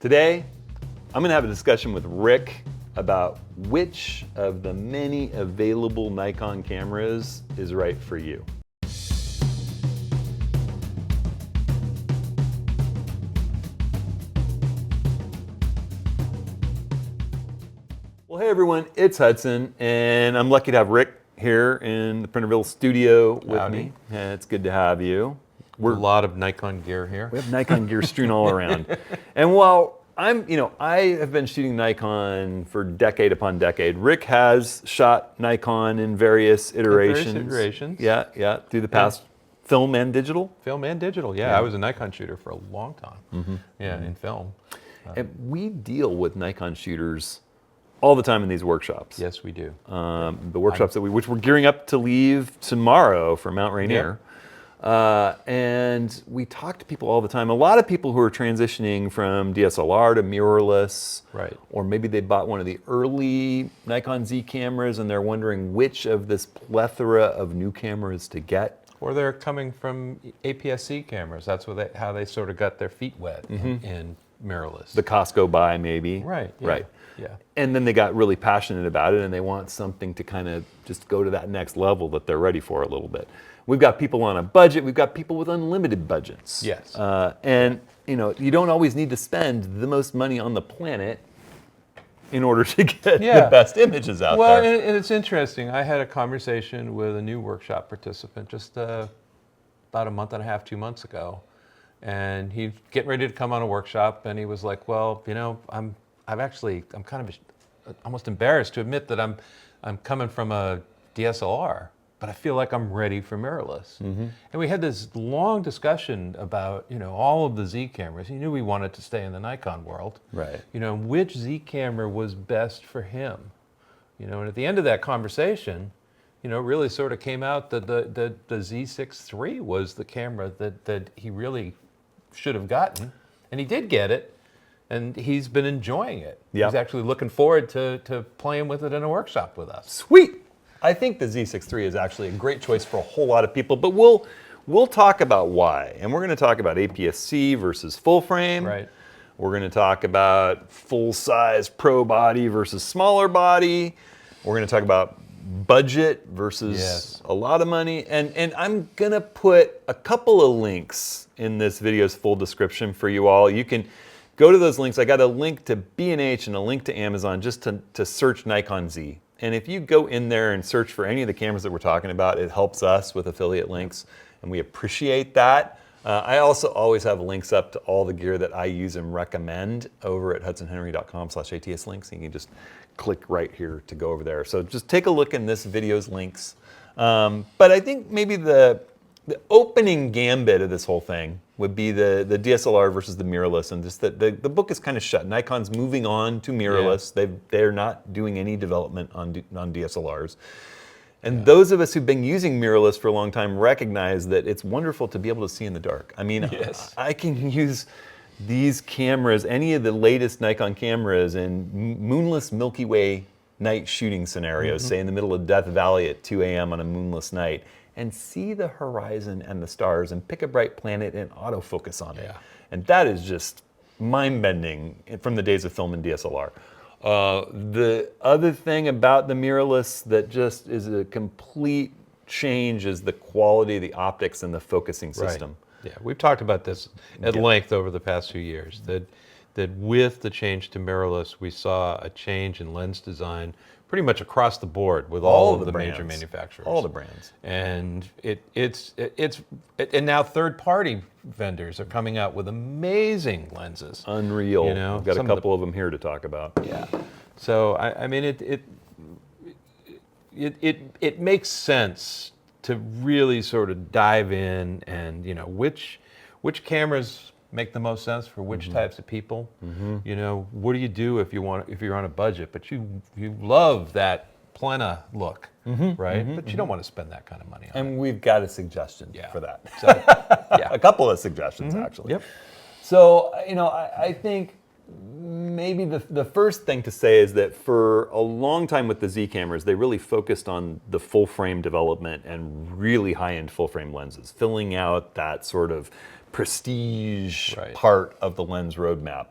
Today, I'm going to have a discussion with Rick about which of the many available Nikon cameras is right for you. Well, hey everyone, it's Hudson, and I'm lucky to have Rick here in the Printerville studio with me. Yeah, it's good to have you. A lot of Nikon gear here. We have Nikon gear strewn all around. And while I have been shooting Nikon for decade upon decade. Rick has shot Nikon in various iterations. Yeah, through the past, film and digital. Film and digital, yeah. I was a Nikon shooter for a long time. In film. And we deal with Nikon shooters all the time in these workshops. Yes, we do. The workshops which we're gearing up to leave tomorrow for Mount Rainier. And we talk to people all the time. A lot of people who are transitioning from DSLR to mirrorless, right? Or maybe they bought one of the early Nikon Z cameras and they're wondering which of this plethora of new cameras to get. Or they're coming from APS-C cameras. That's how they sort of got their feet wet in mirrorless. The Costco buy, maybe. Right. Yeah. Right. Yeah. And then they got really passionate about it and they want something to kind of just go to that next level that they're ready for a little bit. We've got people on a budget. We've got people with unlimited budgets. Yes. And you don't always need to spend the most money on the planet in order to get the best images out there. Well, and it's interesting. I had a conversation with a new workshop participant just about a month and a half, 2 months ago, and he's getting ready to come on a workshop, and he was like, "Well, I'm kind of almost embarrassed to admit that I'm coming from a DSLR. But I feel like I'm ready for mirrorless." And we had this long discussion about, all of the Z cameras. He knew we wanted to stay in the Nikon world. Right. Which Z camera was best for him. And at the end of that conversation, it really sort of came out that the Z6 III was the camera that he really should have gotten. And he did get it. And he's been enjoying it. Yep. He's actually looking forward to playing with it in a workshop with us. Sweet. I think the Z6 III is actually a great choice for a whole lot of people, but we'll talk about why. And we're going to talk about APS-C versus full frame. Right. We're going to talk about full-size pro body versus smaller body. We're going to talk about budget versus a lot of money. And I'm going to put a couple of links in this video's full description for you all. You can go to those links. I got a link to B&H and a link to Amazon just to search Nikon Z. And if you go in there and search for any of the cameras that we're talking about, it helps us with affiliate links, and we appreciate that. I also always have links up to all the gear that I use and recommend over at hudsonhenry.com/ATS links. You can just click right here to go over there. So just take a look in this video's links. But I think maybe the opening gambit of this whole thing would be the DSLR versus the mirrorless, and just that the book is kind of shut. Nikon's moving on to mirrorless. They're not doing any development on DSLRs. And those of us who've been using mirrorless for a long time recognize that it's wonderful to be able to see in the dark. I mean, I can use these cameras, any of the latest Nikon cameras, in moonless Milky Way night shooting scenarios, say in the middle of Death Valley at 2 a.m. on a moonless night, and see the horizon and the stars and pick a bright planet and autofocus on it. And that is just mind-bending from the days of film and DSLR. The other thing about the mirrorless that just is a complete change is the quality of the optics and the focusing system. Right. Yeah, we've talked about this at length over the past few years, that with the change to mirrorless, we saw a change in lens design pretty much across the board with all of the major manufacturers. All the brands. And and now third-party vendors are coming out with amazing lenses. Unreal. I've got a couple of them here to talk about. Yeah. So I mean it makes sense to really sort of dive in and which cameras make the most sense for which types of people. What do you do if you're on a budget, but you love that plena look, right? But you don't want to spend that kind of money on it. And we've got a suggestion for that. So, a couple of suggestions actually. Yep. So I think maybe the first thing to say is that for a long time with the Z cameras, they really focused on the full frame development and really high-end full frame lenses, filling out that sort of prestige part of the lens roadmap.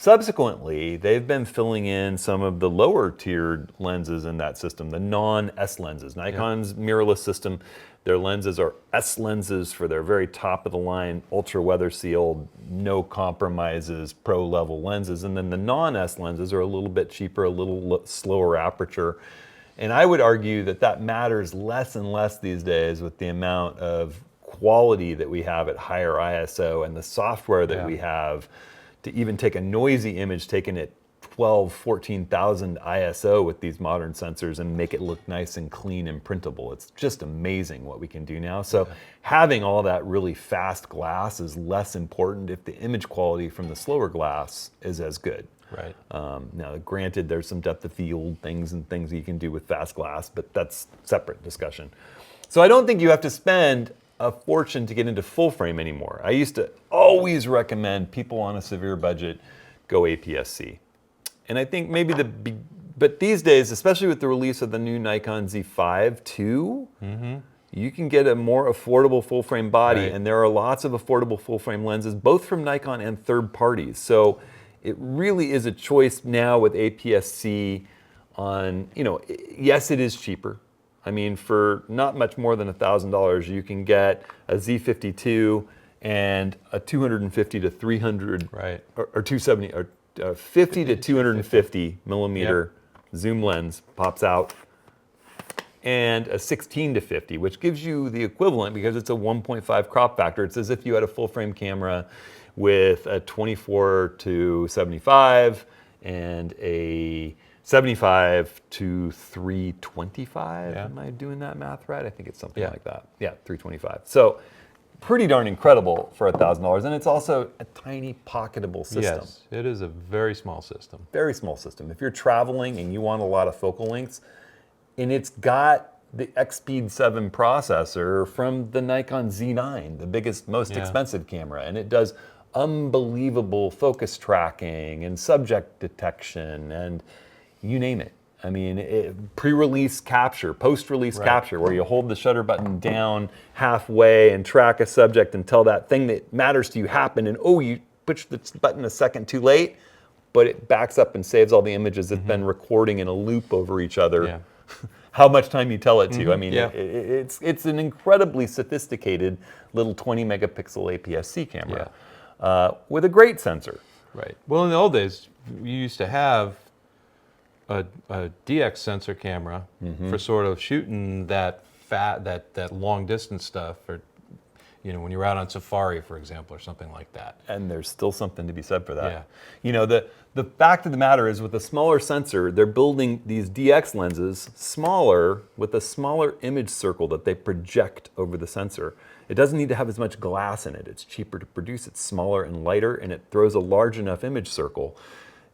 Subsequently, they've been filling in some of the lower tiered lenses in that system, the non-S lenses. Nikon's mirrorless system, their lenses are S lenses for their very top of the line, ultra weather sealed, no compromises, pro level lenses. And then the non-S lenses are a little bit cheaper, a little slower aperture. And I would argue that that matters less and less these days with the amount of quality that we have at higher ISO and the software that we have to even take a noisy image taken at 12, 14,000 ISO with these modern sensors and make it look nice and clean and printable. It's just amazing what we can do now. So having all that really fast glass is less important if the image quality from the slower glass is as good. Right. Now, granted, there's some depth of field things you can do with fast glass, but that's separate discussion. So I don't think you have to spend a fortune to get into full frame anymore. I used to always recommend people on a severe budget go APS-C. And I think maybe but these days, especially with the release of the new Nikon Z5 II, you can get a more affordable full frame body, and there are lots of affordable full frame lenses, both from Nikon and third parties. So it really is a choice now with APS-C on, yes, it is cheaper. I mean, for not much more than $1,000, you can get a Z50 II and a 250 to 300, or 270, or 50 to 250 millimeter zoom lens pops out, and a 16 to 50, which gives you the equivalent because it's a 1.5 crop factor. It's as if you had a full frame camera with a 24 to 75 and a 75 to 325. Am I doing that math right? I think it's something like that. Yeah, 325. So pretty darn incredible for $1,000, and it's also a tiny pocketable system. Yes, it is a very small system. Very small system. If you're traveling and you want a lot of focal lengths, and it's got the Expeed 7 processor from the Nikon Z9, the biggest, most expensive camera, and it does unbelievable focus tracking and subject detection and you name it. I mean, pre-release capture, post-release capture, where you hold the shutter button down halfway and track a subject until that thing that matters to you happened, and you push the button a second too late, but it backs up and saves all the images it's been recording in a loop over each other. How much time you tell it to. I mean, it's an incredibly sophisticated little 20 megapixel APS-C camera with a great sensor. Right. Well, in the old days, you used to have a DX sensor camera for sort of shooting that long distance stuff, or when you're out on safari, for example, or something like that. And there's still something to be said for that. The fact of the matter is, with a smaller sensor, they're building these DX lenses smaller with a smaller image circle that they project over the sensor. It doesn't need to have as much glass in it. It's cheaper to produce. It's smaller and lighter, and it throws a large enough image circle.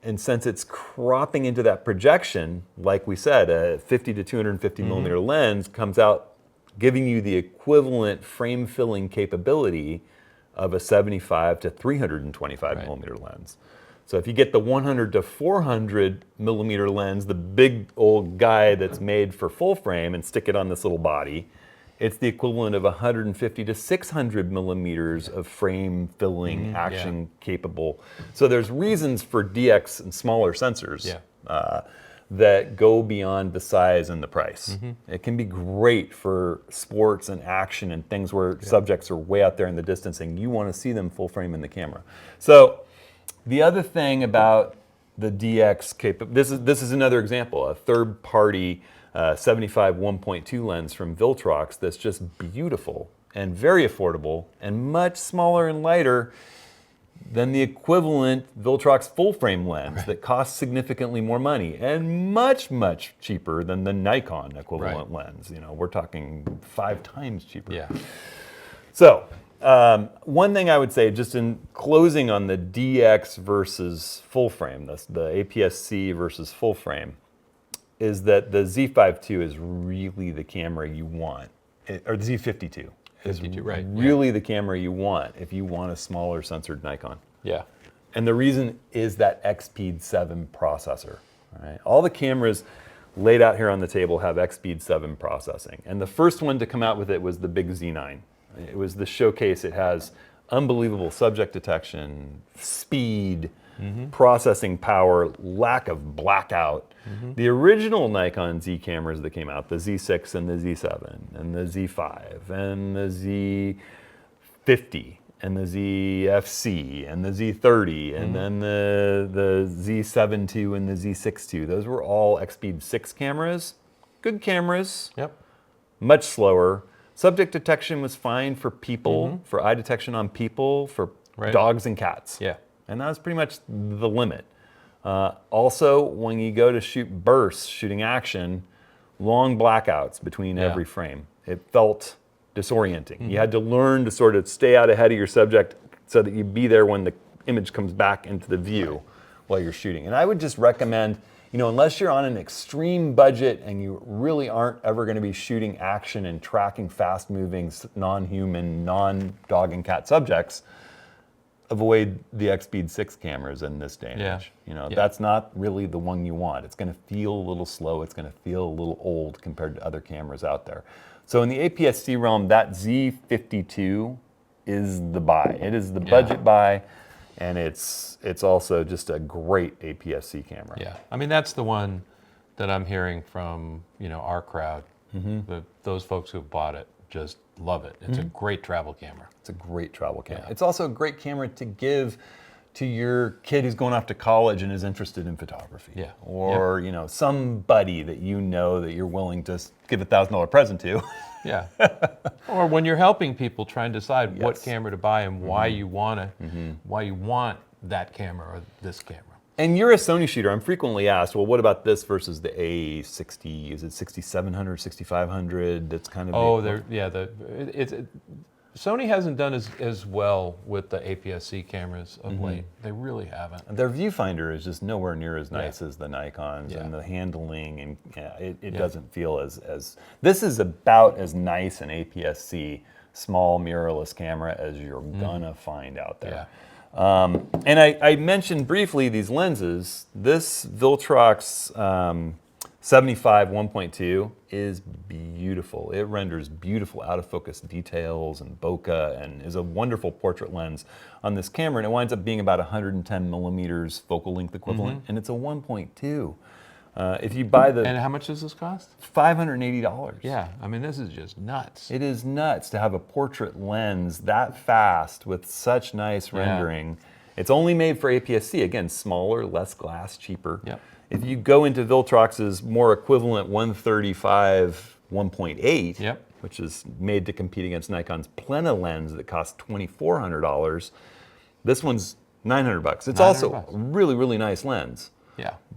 And since it's cropping into that projection, like we said, a 50 to 250 millimeter lens comes out giving you the equivalent frame filling capability of a 75 to 325 millimeter lens. So if you get the 100 to 400 millimeter lens, the big old guy that's made for full frame, and stick it on this little body, it's the equivalent of 150 to 600 millimeters of frame filling, action capable. So there's reasons for DX and smaller sensors that go beyond the size and the price. It can be great for sports and action and things where subjects are way out there in the distance and you want to see them full frame in the camera. So the other thing about the DX this is another example, a third party 75 1.2 lens from Viltrox that's just beautiful and very affordable and much smaller and lighter than the equivalent Viltrox full frame lens that costs significantly more money and much, much cheaper than the Nikon equivalent lens. We're talking 5 times cheaper. So one thing I would say, just in closing on the DX versus full frame, the APS-C versus full frame, is that the Z5 II is really the camera you want, or the Z50 II is really the camera you want if you want a smaller sensored Nikon. And the reason is that Expeed 7 processor. All the cameras laid out here on the table have Expeed 7 processing. And the first one to come out with it was the big Z9. It was the showcase. It has unbelievable subject detection, speed, processing power, lack of blackout. The original Nikon Z cameras that came out, the Z6 and the Z7 and the Z5 and the Z50 and the ZFC and the Z30 and then the Z7 II and the Z6 II, those were all Expeed 6 cameras. Good cameras, much slower. Subject detection was fine for people, for eye detection on people, for dogs and cats. Yeah. And that was pretty much the limit. Also, when you go to shoot bursts, shooting action, long blackouts between every frame. It felt disorienting. You had to learn to sort of stay out ahead of your subject so that you'd be there when the image comes back into the view while you're shooting. And I would just recommend, you know, unless you're on an extreme budget and you really aren't ever going to be shooting action and tracking fast-moving, non-human, non-dog and cat subjects, avoid the Expeed 6 cameras in this day and age. You know, that's not really the one you want. It's going to feel a little slow. It's going to feel a little old compared to other cameras out there. So in the APS-C realm, that Z50 II is the buy. It is the budget buy, and it's also just a great APS-C camera. Yeah, I mean, that's the one that I'm hearing from, you know, our crowd. Those folks who bought it just love it. It's a great travel camera. It's a great travel camera. It's also a great camera to give to your kid who's going off to college and is interested in photography. Yeah. Or, you know, somebody that you know that you're willing to give $1,000 present to. Yeah. Or when you're helping people try and decide what camera to buy and why you want why you want that camera or this camera. And you're a Sony shooter. I'm frequently asked, well, what about this versus the A60? Is it 6700, 6500? That's kind of Sony hasn't done as well with the APS-C cameras of late. They really haven't. Their viewfinder is just nowhere near as nice as the Nikons, and the handling, and it doesn't feel as. This is about as nice an APS-C small mirrorless camera as you're gonna find out there. And I mentioned briefly these lenses. This Viltrox 75 1.2 is beautiful. It renders beautiful out of focus details and bokeh and is a wonderful portrait lens on this camera. And it winds up being about 110 millimeters focal length equivalent, and it's a 1.2. If you buy the... And how much does this cost? $580. Yeah, I mean, this is just nuts. It is nuts to have a portrait lens that fast with such nice rendering. It's only made for APS-C. Again, smaller, less glass, cheaper. If you go into Viltrox's more equivalent 135 1.8, which is made to compete against Nikon's Plena lens that costs $2,400, this one's $900. It's also a really, really nice lens.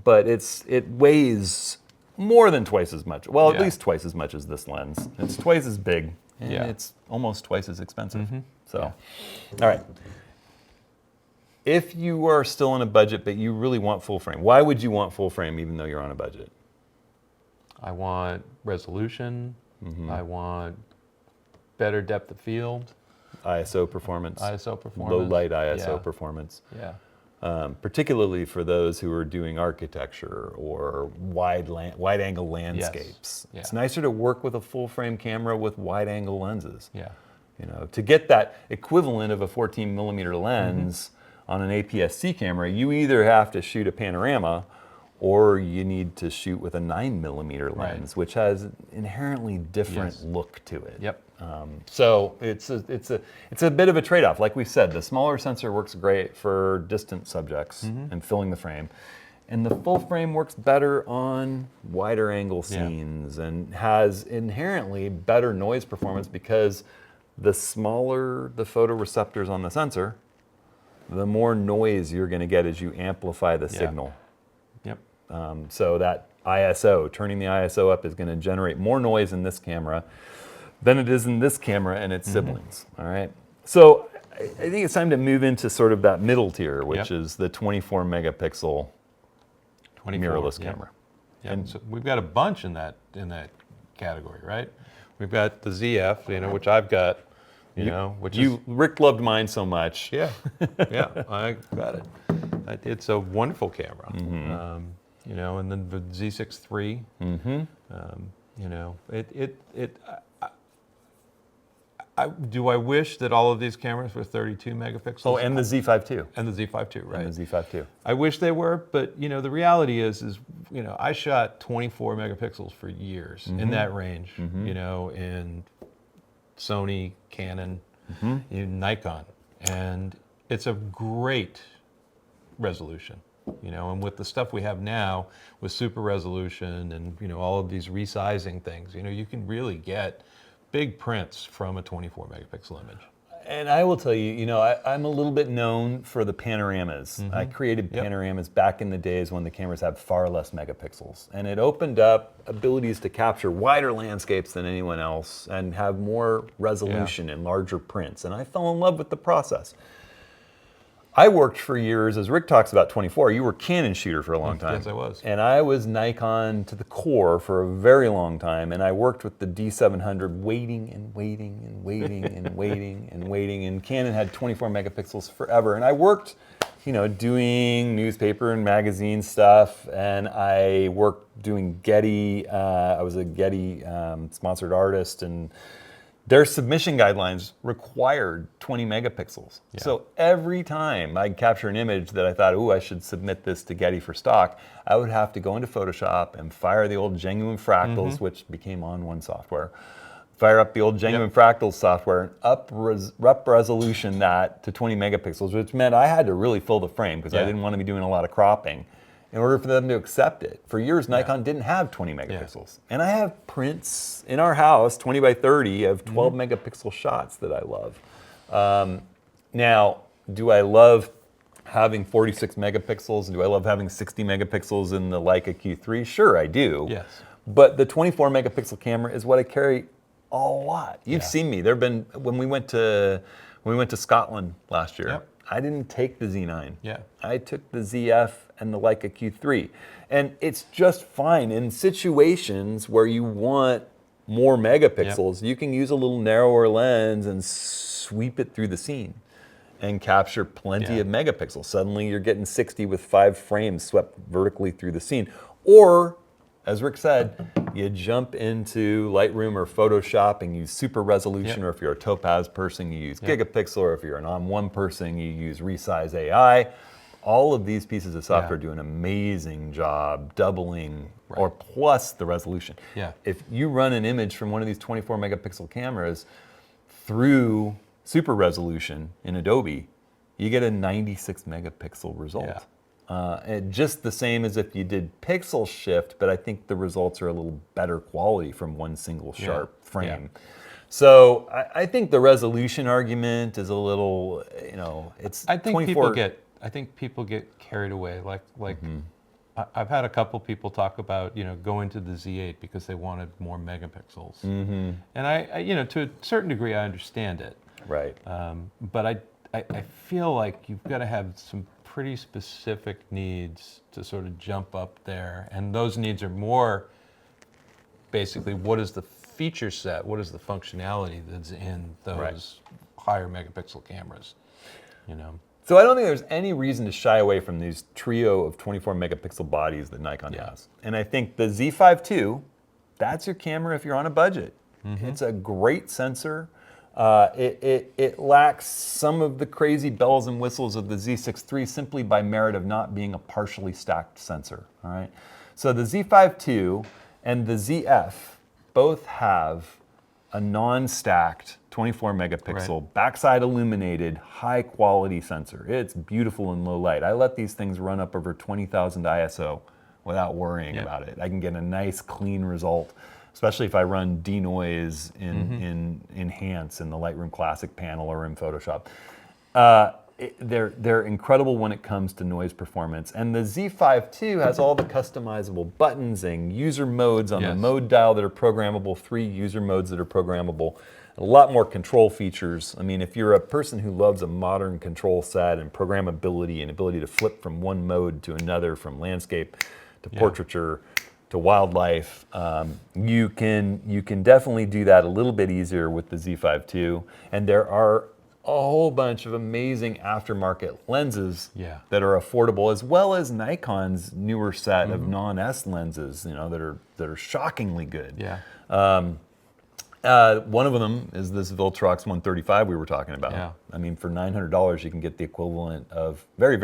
But it weighs more than twice as much. Well, at least twice as much as this lens. It's twice as big, and it's almost twice as expensive. So, all right. If you are still on a budget, but you really want full frame, why would you want full frame even though you're on a budget? I want resolution. I want better depth of field. ISO performance. ISO performance. Low light ISO performance. Particularly for those who are doing architecture or wide angle landscapes. It's nicer to work with a full frame camera with wide angle lenses. You know, to get that equivalent of a 14 millimeter lens on an APS-C camera, you either have to shoot a panorama or you need to shoot with a 9 millimeter lens, which has an inherently different look to it. So it's a bit of a trade-off. Like we said, the smaller sensor works great for distant subjects and filling the frame. And the full frame works better on wider angle scenes and has inherently better noise performance because the smaller the photoreceptors on the sensor, the more noise you're going to get as you amplify the signal. So that ISO, turning the ISO up, is going to generate more noise in this camera than it is in this camera and its siblings. All right. So I think it's time to move into sort of that middle tier, which is the 24 megapixel mirrorless camera. And so we've got a bunch in that category, right? We've got the ZF, you know, which I've got. Rick loved mine so much. I got it. It's a wonderful camera. You know, and then the Z6 III. You know, Do I wish that all of these cameras were 32 megapixels? Oh, and the Z5 II. And the Z5 II, right? And the Z5 II. I wish they were, but the reality is I shot 24 megapixels for years in that range, in Sony, Canon, in Nikon, and it's a great resolution. And with the stuff we have now with super resolution and all of these resizing things, you can really get big prints from a 24 megapixel image. And I will tell you, I'm a little bit known for the panoramas. I created panoramas back in the days when the cameras had far less megapixels. And it opened up abilities to capture wider landscapes than anyone else and have more resolution and larger prints. And I fell in love with the process. I worked for years, as Rick talks about 24, you were Canon shooter for a long time. Yes, I was. And I was Nikon to the core for a very long time, and I worked with the D700 waiting and waiting and waiting and waiting and waiting, and Canon had 24 megapixels forever. And I worked, doing newspaper and magazine stuff, and I worked doing Getty. I was a Getty sponsored artist, and their submission guidelines required 20 megapixels. Yeah. So every time I'd capture an image that I thought, I should submit this to Getty for stock, I would have to go into Photoshop and fire the old Genuine Fractals, which became On1 software, fire up the old Genuine Fractals software and up resolution that to 20 megapixels, which meant I had to really fill the frame because I didn't want to be doing a lot of cropping in order for them to accept it. For years, Nikon didn't have 20 megapixels. And I have prints in our house, 20 by 30, of 12 megapixel shots that I love. Now, do I love having 46 megapixels? And do I love having 60 megapixels in the Leica Q3? Sure, I do. Yes. But the 24 megapixel camera is what I carry a lot. You've seen me. There've been, when we went to Scotland last year, I didn't take the Z9. I took the ZF and the Leica Q3. And it's just fine. In situations where you want more megapixels, you can use a little narrower lens and sweep it through the scene and capture plenty of megapixels. Suddenly you're getting 60 with 5 frames swept vertically through the scene. Or, as Rick said, you jump into Lightroom or Photoshop and use super resolution, or if you're a Topaz person, you use Gigapixel, or if you're an On1 person, you use Resize AI. All of these pieces of software do an amazing job doubling or plus the resolution. If you run an image from one of these 24 megapixel cameras through super resolution in Adobe, you get a 96 megapixel result. Just the same as if you did pixel shift, but I think the results are a little better quality from one single sharp frame. So I think the resolution argument is a little, it's I think 24. people get carried away. I've had a couple people talk about, going to the Z8 because they wanted more megapixels. And I to a certain degree, I understand it. Right. But I feel like you've got to have some pretty specific needs to sort of jump up there. And those needs are more basically what is the feature set, what is the functionality that's in those higher megapixel cameras, So I don't think there's any reason to shy away from these trio of 24 megapixel bodies that Nikon has. And I think the Z5 II, that's your camera if you're on a budget. It's a great sensor. It lacks some of the crazy bells and whistles of the Z6 III simply by merit of not being a partially stacked sensor. All right. So the Z5 II and the ZF both have a non-stacked 24 megapixel, backside illuminated, high quality sensor. It's beautiful in low light. I let these things run up over 20,000 ISO without worrying about it. I can get a nice clean result, especially if I run denoise in Enhance in the Lightroom Classic panel or in Photoshop. They're incredible when it comes to noise performance. And the Z5 II has all the customizable buttons and user modes on the mode dial that are programmable, 3 user modes that are programmable, a lot more control features. I mean, if you're a person who loves a modern control set and programmability and ability to flip from one mode to another, from landscape to portraiture to wildlife, you can definitely do that a little bit easier with the Z5 II. And there are a whole bunch of amazing aftermarket lenses that are affordable, as well as Nikon's newer set of non-S lenses, that are shockingly good. One of them is this Viltrox 135 we were talking about. Yeah. I mean, for $900, you can get the equivalent of very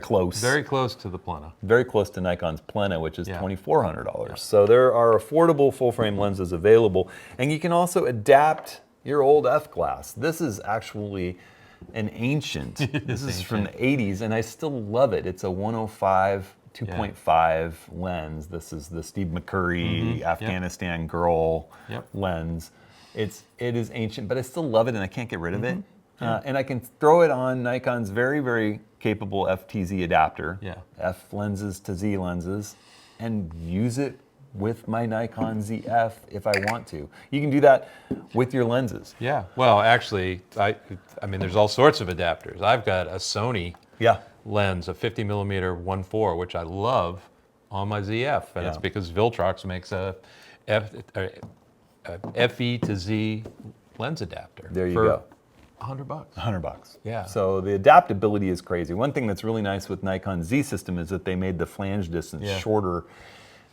close. Very close to the Plena. Very close to Nikon's Plena, which is Yeah. $2,400. Yeah. So there are affordable full-frame lenses available, and you can also adapt your old f-glass. This is actually an ancient. This is from the 80s, and I still love it. It's a 105 2.5 lens. This is the Steve McCurry Afghanistan girl lens. It is ancient, but I still love it, and I can't get rid of it. And I can throw it on Nikon's very capable FTZ adapter, F lenses to Z lenses, and use it with my Nikon ZF if I want to. You can do that with your lenses. Yeah. Well, actually, I mean, there's all sorts of adapters. I've got a Sony lens, a 50mm 1.4, which I love on my ZF, and it's because Viltrox makes a FE to Z lens adapter. There you go. $100. $100. Yeah. So the adaptability is crazy. One thing that's really nice with Nikon Z system is that they made the flange distance shorter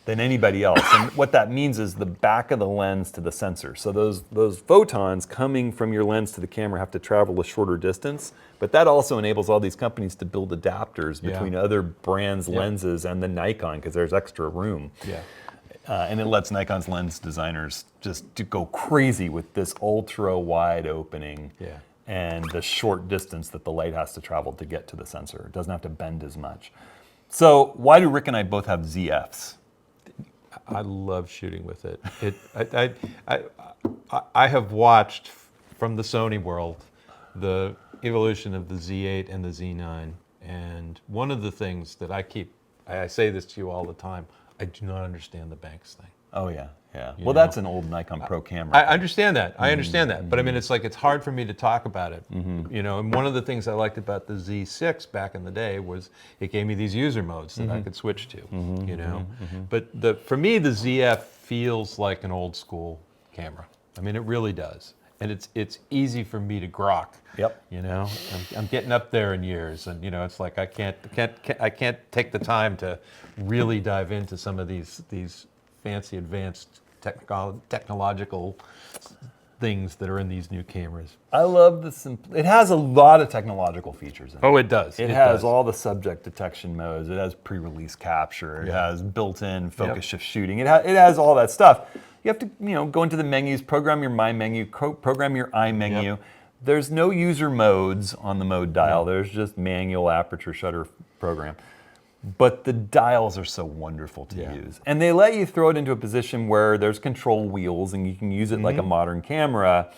than anybody else. And what that means is the back of the lens to the sensor. So those photons coming from your lens to the camera have to travel a shorter distance, but that also enables all these companies to build adapters between other brands' lenses and the Nikon, because there's extra room. Yeah. And it lets Nikon's lens designers just to go crazy with this ultra wide opening and the short distance that the light has to travel to get to the sensor. It doesn't have to bend as much. So why do Rick and I both have ZFs? I love shooting with it. I have watched from the Sony world the evolution of the Z8 and the Z9, and one of the things that I say this to you all the time, I do not understand the Banks thing. Oh yeah. Well, that's an old Nikon Pro camera. I understand that. I understand that. But I mean, it's like, it's hard for me to talk about it. You know, and one of the things I liked about the Z6 back in the day was it gave me these user modes that I could switch to, you know. But for me, the ZF feels like an old school camera. I mean, it really does. And it's easy for me to grok. You know, I'm getting up there in years, and you know, it's like I can't take the time to really dive into some of these fancy advanced technological things that are in these new cameras. I love it has a lot of technological features in it. Oh, it does. It has all the subject detection modes. It has pre-release capture. It has built-in focus shift shooting. It has all that stuff. You have to, go into the menus, program your My menu, program your I menu. There's no user modes on the mode dial. There's just manual aperture shutter program. But the dials are so wonderful to use. And they let you throw it into a position where there's control wheels and you can use it like a modern camera.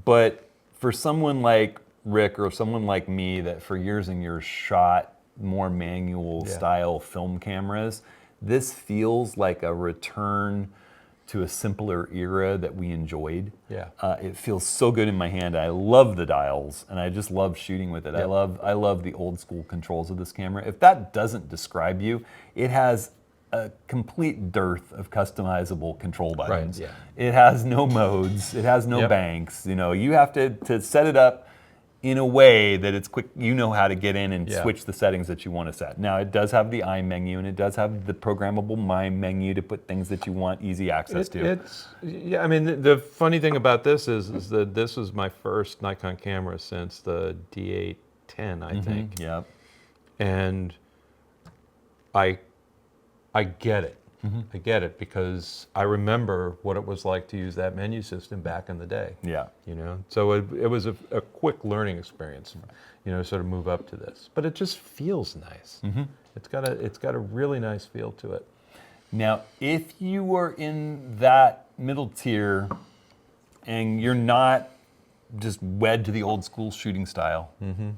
But for someone like Rick or someone like me that for years and years shot more manual style film cameras, this feels like a return to a simpler era that we enjoyed. It feels so good in my hand. I love the dials, and I just love shooting with it. I love the old school controls of this camera. If that doesn't describe you, it has a complete dearth of customizable control buttons. It has no modes. It has no banks. You have to set it up in a way that it's quick. You know how to get in and switch the settings that you want to set. Now, it does have the I menu, and it does have the programmable My menu to put things that you want easy access to. I mean, the funny thing about this is that this was my first Nikon camera since the D810, I think. And I get it. I get it, because I remember what it was like to use that menu system back in the day. So it was a quick learning experience, sort of move up to this. But it just feels nice. It's got a really nice feel to it. Now, if you are in that middle tier and you're not just wed to the old school shooting style,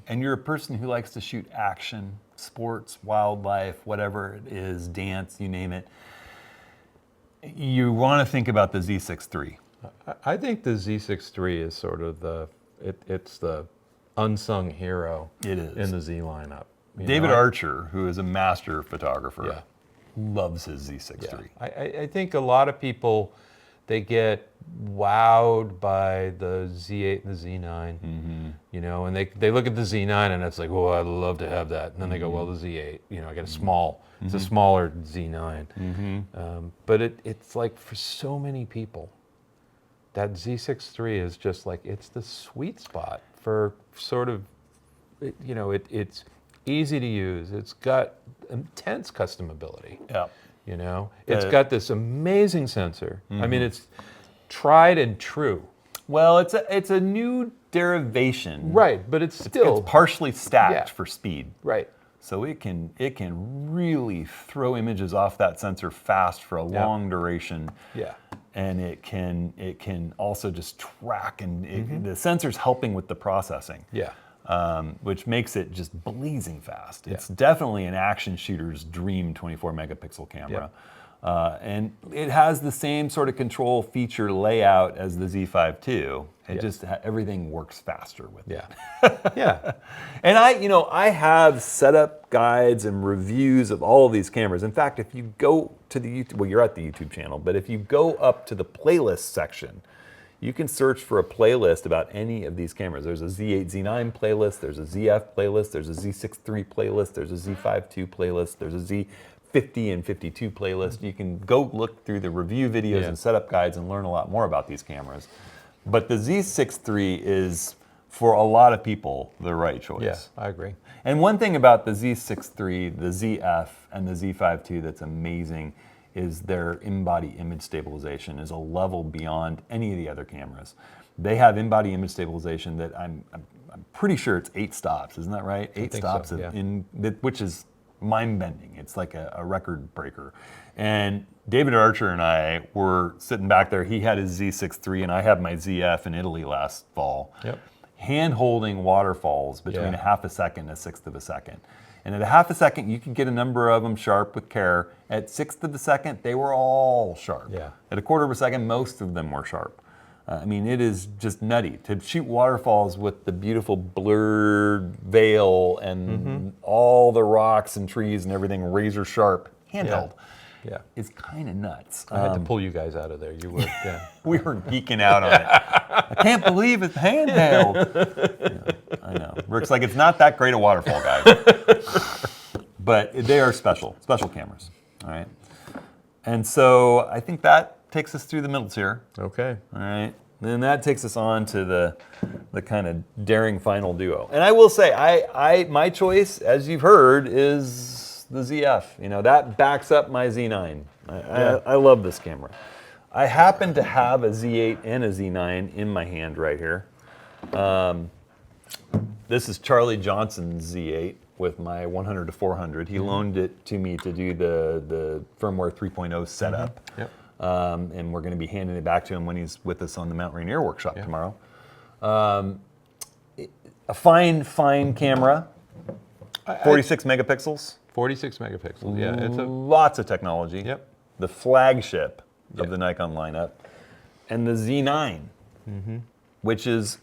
and you're a person who likes to shoot action, sports, wildlife, whatever it is, dance, you name it, you want to think about the Z6 III. I think the Z6 III is sort of it's the unsung hero in the Z lineup. David Archer, who is a master photographer, loves his Z6 III. I think a lot of people, they get wowed by the Z8 and the Z9, and they look at the Z9 and it's like, oh, I'd love to have that. And then they go, well, the Z8, I get a small, it's a smaller Z9. But it's like, for so many people, that Z6 III is just like, it's the sweet spot for sort of, it's easy to use. It's got intense customability. Yeah. It's got this amazing sensor. I mean, it's tried and true. Well, it's a new derivation. Right, but it's still it's partially stacked for speed. Right. So it can really throw images off that sensor fast for a long duration. Yeah. And it can also just track, and the sensor's helping with the processing. Yeah. Which makes it just blazing fast. It's definitely an action shooter's dream 24 megapixel camera. And it has the same sort of control feature layout as the Z5 II. It just, everything works faster with it. Yeah. And I have setup guides and reviews of all of these cameras. In fact, if you go to the YouTube, well, you're at the YouTube channel, but if you go up to the playlist section, you can search for a playlist about any of these cameras. There's a Z8, Z9 playlist, there's a ZF playlist, there's a Z6 III playlist, there's a Z5 II playlist, there's a Z50 and 52 playlist. You can go look through the review videos and setup guides and learn a lot more about these cameras. But the Z6 III is, for a lot of people, the right choice. Yeah, I agree. And one thing about the Z6 III, the ZF, and the Z5 II that's amazing is their in-body image stabilization is a level beyond any of the other cameras. They have in-body image stabilization that I'm pretty sure it's 8 stops, isn't that right? 8 stops, so, which is mind-bending. It's like a record breaker. And David Archer and I were sitting back there. He had his Z6 III and I had my ZF in Italy last fall. Yep. Hand-holding waterfalls between a half a second and a sixth of a second. And at a half a second, you can get a number of them sharp with care. At sixth of a second, they were all sharp. Yeah. At a quarter of a second, most of them were sharp. I mean, it is just nutty. To shoot waterfalls with the beautiful blurred veil and all the rocks and trees and everything razor sharp, handheld, is kind of nuts. I had to pull you guys out of there. You were, We were geeking out on it. I can't believe it's handheld. I know. Rick's like, it's not that great a waterfall, guys. But they are special cameras, all right? And so I think that takes us through the middle tier. Okay. All right. Then that takes us on to the kind of daring final duo. And I will say, my choice, as you've heard, is the ZF. That backs up my Z9. I love this camera. I happen to have a Z8 and a Z9 in my hand right here. This is Charlie Johnson's Z8 with my 100 to 400. He loaned it to me to do the firmware 3.0 setup. Yep. And we're going to be handing it back to him when he's with us on the Mount Rainier workshop tomorrow. A fine camera, 46 megapixels. 46 megapixels, yeah. It's Lots of technology. Yep. The flagship of the Nikon lineup. And the Z9, which is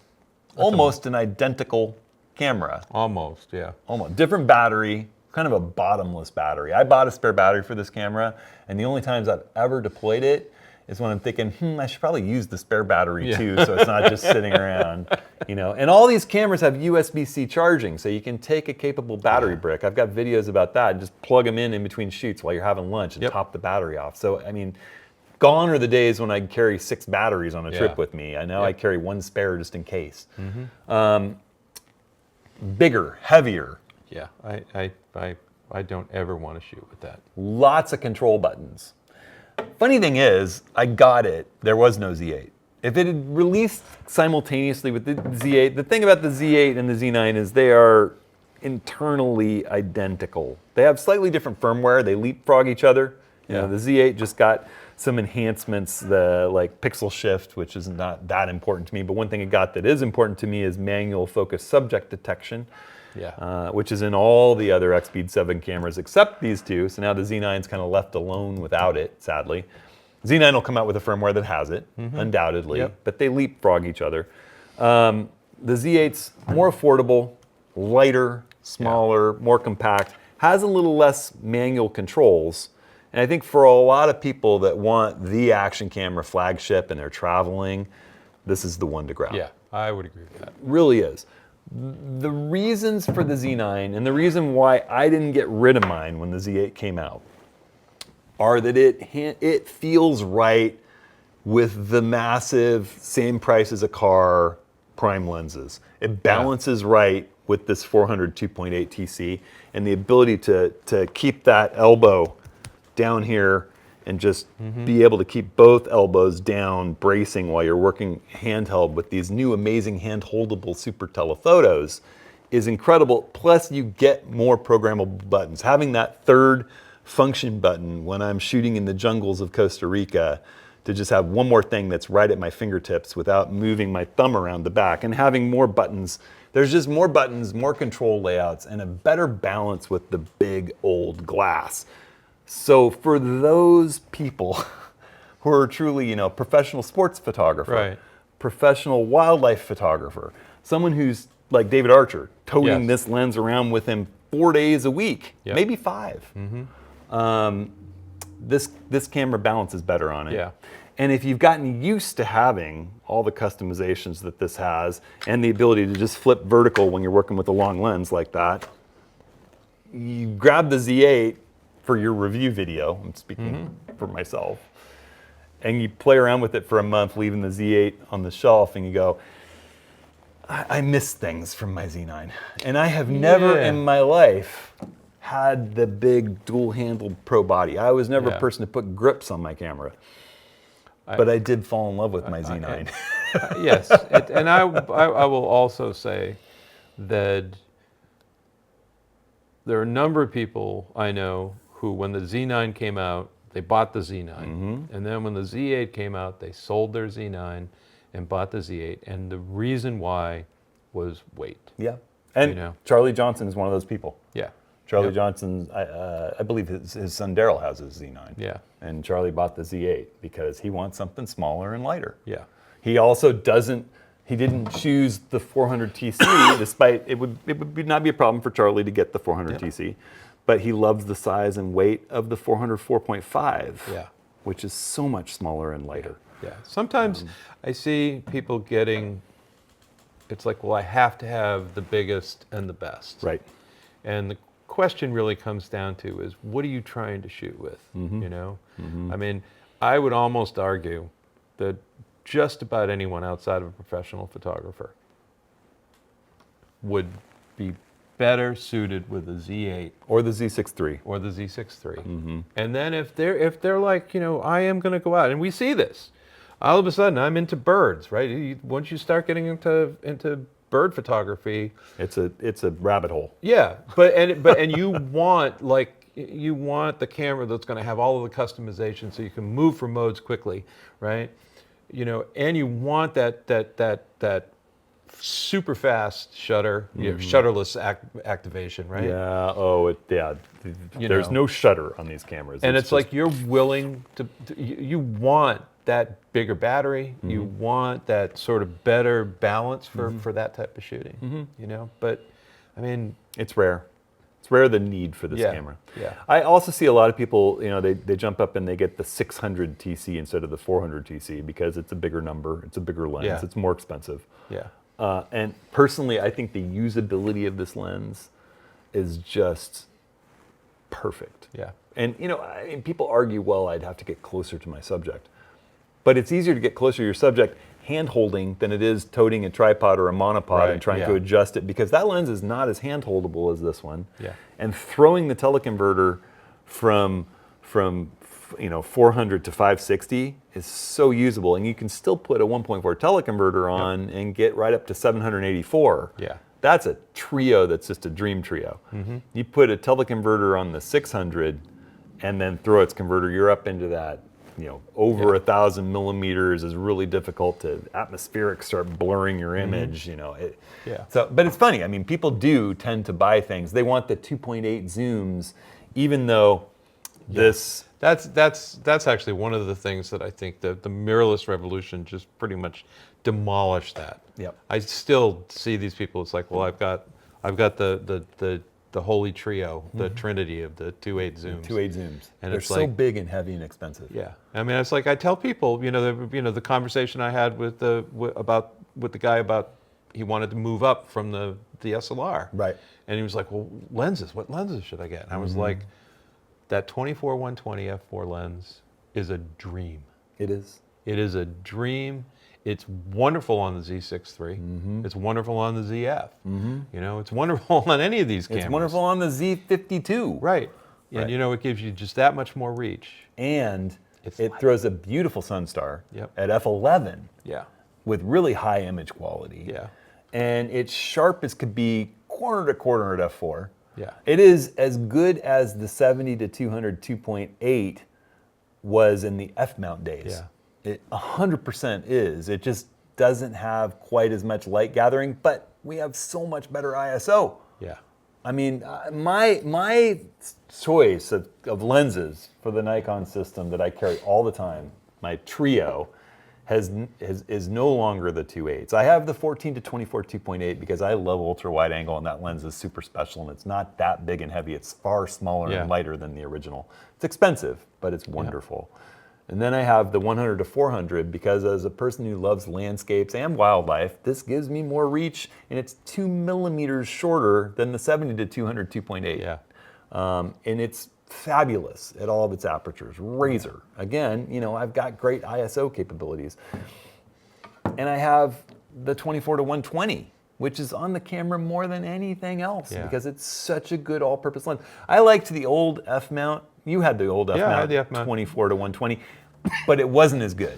almost an identical camera. Almost, yeah. Almost. Different battery, kind of a bottomless battery. I bought a spare battery for this camera, and the only times I've ever deployed it is when I'm thinking, I should probably use the spare battery too, so it's not just sitting around, And all these cameras have USB-C charging, so you can take a capable battery brick. I've got videos about that, and just plug them in between shoots while you're having lunch and top the battery off. So, I mean, gone are the days when I'd carry 6 batteries on a trip with me. I know I carry 1 spare just in case. Bigger, heavier. Yeah, I don't ever want to shoot with that. Lots of control buttons. Funny thing is, I got it, there was no Z8. If it had released simultaneously with the Z8, the thing about the Z8 and the Z9 is they are internally identical. They have slightly different firmware, they leapfrog each other. The Z8 just got some enhancements, the like pixel shift, which is not that important to me, but one thing it got that is important to me is manual focus subject detection. Which is in all the other Expeed 7 cameras except these two. So now the Z9's kind of left alone without it, sadly. Z9 will come out with a firmware that has it, undoubtedly, but they leapfrog each other. The Z8's more affordable, lighter, smaller, more compact, has a little less manual controls. And I think for a lot of people that want the action camera flagship and they're traveling, this is the one to grab. Yeah, I would agree with that. Really is. The reasons for the Z9 and the reason why I didn't get rid of mine when the Z8 came out are that it feels right with the massive, same price as a car, prime lenses. It balances right with this 400 2.8 TC, and the ability to keep that elbow down here and just be able to keep both elbows down, bracing while you're working handheld with these new amazing hand-holdable super telephotos is incredible. Plus, you get more programmable buttons. Having that third function button when I'm shooting in the jungles of Costa Rica, to just have one more thing that's right at my fingertips without moving my thumb around the back, and having more buttons. There's just more buttons, more control layouts, and a better balance with the big old glass. So for those people who are truly, you know, professional sports photographer, professional wildlife photographer, someone who's like David Archer, toting this lens around with him 4 days a week, maybe 5. This camera balances better on it. And if you've gotten used to having all the customizations that this has, and the ability to just flip vertical when you're working with a long lens like that, you grab the Z8 for your review video, I'm speaking for myself, and you play around with it for a month, leaving the Z8 on the shelf, and you go, I miss things from my Z9. And I have never in my life had the big dual-handled pro body. I was never a person to put grips on my camera. But I did fall in love with my Z9. Yes, and I will also say that there are a number of people I know who, when the Z9 came out, they bought the Z9. And then when the Z8 came out, they sold their Z9 and bought the Z8. And the reason why was weight. Yeah. And you know, Charlie Johnson is one of those people. Yeah. Charlie Johnson, I believe his son Darren has a Z9. Yeah. And Charlie bought the Z8 because he wants something smaller and lighter. Yeah. He also he didn't choose the 400 TC, despite it would not be a problem for Charlie to get the 400 TC, but he loves the size and weight of the 400 4.5, which is so much smaller and lighter. Yeah. Sometimes I see people getting, it's like, well, I have to have the biggest and the best. Right. And the question really comes down to is, what are you trying to shoot with? You know, I mean, I would almost argue that just about anyone outside of a professional photographer would be better suited with a Z8 or the Z6 III or the Z6 III. And then if they're like, you know, I am going to go out, and we see this, all of a sudden I'm into birds, right? Once you start getting into bird photography, it's a rabbit hole. Yeah, but you want the camera that's going to have all of the customization, so you can move from modes quickly, right? You know, and you want that super fast shutter, shutterless activation, right? Yeah. Oh, there's no shutter on these cameras. And it's like you're willing to you want that bigger battery, you want that sort of better balance for that type of shooting, you know? But, I mean... It's rare. It's rare, the need for this camera. Yeah. I also see a lot of people, you know, they jump up and they get the 600 TC instead of the 400 TC because it's a bigger number, it's a bigger lens, it's more expensive. Yeah. And personally, I think the usability of this lens is just perfect. Yeah. And, you know, people argue, well, I'd have to get closer to my subject. But it's easier to get closer to your subject hand-holding than it is toting a tripod or a monopod and trying to adjust it, because that lens is not as hand-holdable as this one. Yeah. And throwing the teleconverter from you know 400 to 560 is so usable, and you can still put a 1.4 teleconverter on and get right up to 784. Yeah. That's a trio that's just a dream trio. You put a teleconverter on the 600 and then throw its converter, you're up into that, you know, over 1,000 millimeters is really difficult to atmospheric start blurring your image, you know. So, but it's funny, I mean, people do tend to buy things. They want the 2.8 zooms, even though this... That's actually one of the things that I think that the mirrorless revolution just pretty much demolished that. Yep. I still see these people, it's like, well, I've got the holy trio, the trinity of the 2.8 zooms. 2.8 zooms. And they're so big and heavy and expensive. Yeah. I mean, it's like I tell people, you know, the conversation I had with the guy about he wanted to move up from the DSLR. Right. And he was like, well, lenses, what lenses should I get? And I was like, that 24-120 f4 lens is a dream. It is. It is a dream. It's wonderful on the Z6 III. It's wonderful on the ZF. You know, it's wonderful on any of these cameras. It's wonderful on the Z50 II. Right. And you know, it gives you just that much more reach. And it throws a beautiful Sunstar at f11 with really high image quality. Yeah. And it's sharp as could be corner to corner at f4. Yeah. It is as good as the 70 to 200 2.8 was in the F-mount days. Yeah. It 100% is. It just doesn't have quite as much light gathering, but we have so much better ISO. Yeah. I mean, my choice of lenses for the Nikon system that I carry all the time, my trio, is no longer the 2.8s. I have the 14 to 24 2.8 because I love ultra wide angle, and that lens is super special, and it's not that big and heavy. It's far smaller and lighter than the original. It's expensive, but it's wonderful. And then I have the 100 to 400 because as a person who loves landscapes and wildlife, this gives me more reach, and it's 2 millimeters shorter than the 70 to 200 2.8. Yeah. And it's fabulous at all of its apertures. Razor. Again, you know, I've got great ISO capabilities. And I have the 24 to 120, which is on the camera more than anything else because it's such a good all-purpose lens. I liked the old F-mount. You had the old F-mount, I had the F-mount. 24 to 120, but it wasn't as good.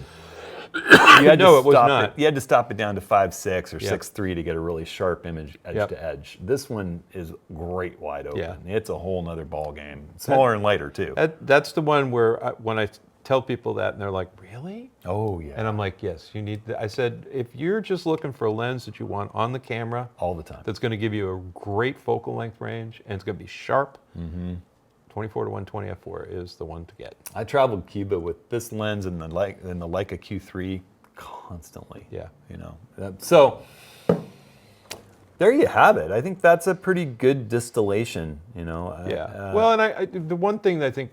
You had No, it was not. You had to stop it down to 5.6 or 6.3 to get a really sharp image edge to edge. This one is great wide open. Yeah. It's a whole nother ball game. Smaller and lighter too. That's the one where when I tell people that and they're like, really? Oh yeah. And I'm like, yes, you need I said, if you're just looking for a lens that you want on the camera all the time, that's going to give you a great focal length range and it's going to be sharp, 24 to 120 f4 is the one to get. I traveled Cuba with this lens and the Leica Q3 constantly. Yeah. You know, so there you have it. I think that's a pretty good distillation. You know. Yeah. Well, and the one thing that I think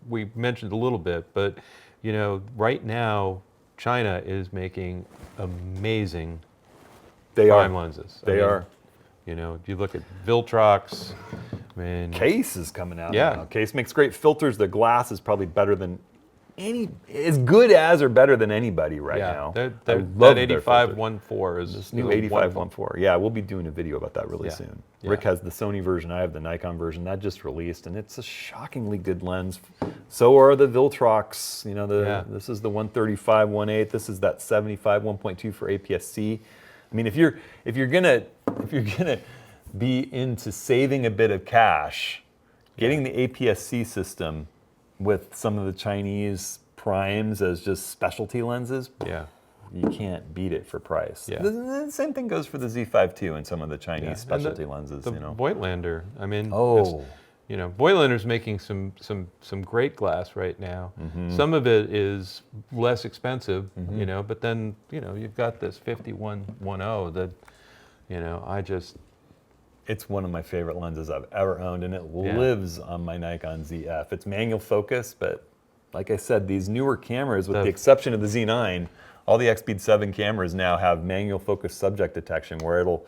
we mentioned a little bit, but you know, right now China is making amazing prime lenses. They are. You know, if you look at Viltrox, I mean, Case is coming out now. Case makes great filters. The glass is probably better than as good as or better than anybody right now. That 85-1.4 is this new 85-1.4. Yeah, we'll be doing a video about that really soon. Yeah. Rick has the Sony version. I have the Nikon version. That just released, and it's a shockingly good lens. So are the Viltrox. You know, this is the 135-1.8. This is that 75-1.2 for APS-C. I mean, if you're gonna be into saving a bit of cash, getting the APS-C system with some of the Chinese primes as just specialty lenses, you can't beat it for price. Yeah. The same thing goes for the Z5 II and some of the Chinese specialty lenses. The you know, Voigtländer. I mean, you know, Voigtlander's making some great glass right now. Some of it is less expensive, you know, but then you know you've got this 5110 that, you know, it's one of my favorite lenses I've ever owned, and it lives on my Nikon ZF. It's manual focus, but like I said, these newer cameras, with the exception of the Z9, all the Expeed 7 cameras now have manual focus subject detection, where it'll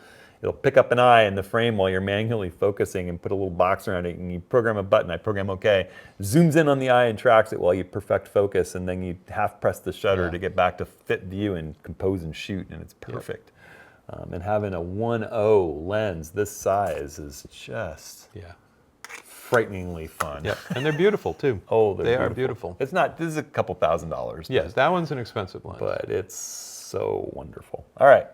pick up an eye in the frame while you're manually focusing and put a little box around it, and you program a button. I program OK, zooms in on the eye and tracks it while you perfect focus, and then you half press the shutter to get back to fit view and compose and shoot, and it's perfect. And having a 1.0 lens this size is just frighteningly fun. Yep, and they're beautiful too. Oh, they are beautiful. It's not. This is a couple $1,000s. Yes, that one's an expensive lens, but it's so wonderful. All right,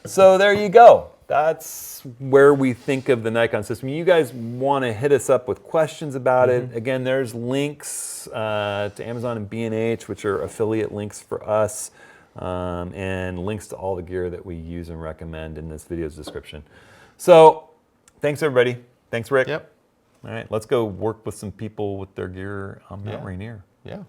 so there you go. That's where we think of the Nikon system. You guys want to hit us up with questions about it? Again, there's links to Amazon and B&H, which are affiliate links for us. And links to all the gear that we use and recommend in this video's description. So, thanks everybody. Thanks, Rick. Yep. All right, let's go work with some people with their gear on Mount Rainier. Yeah.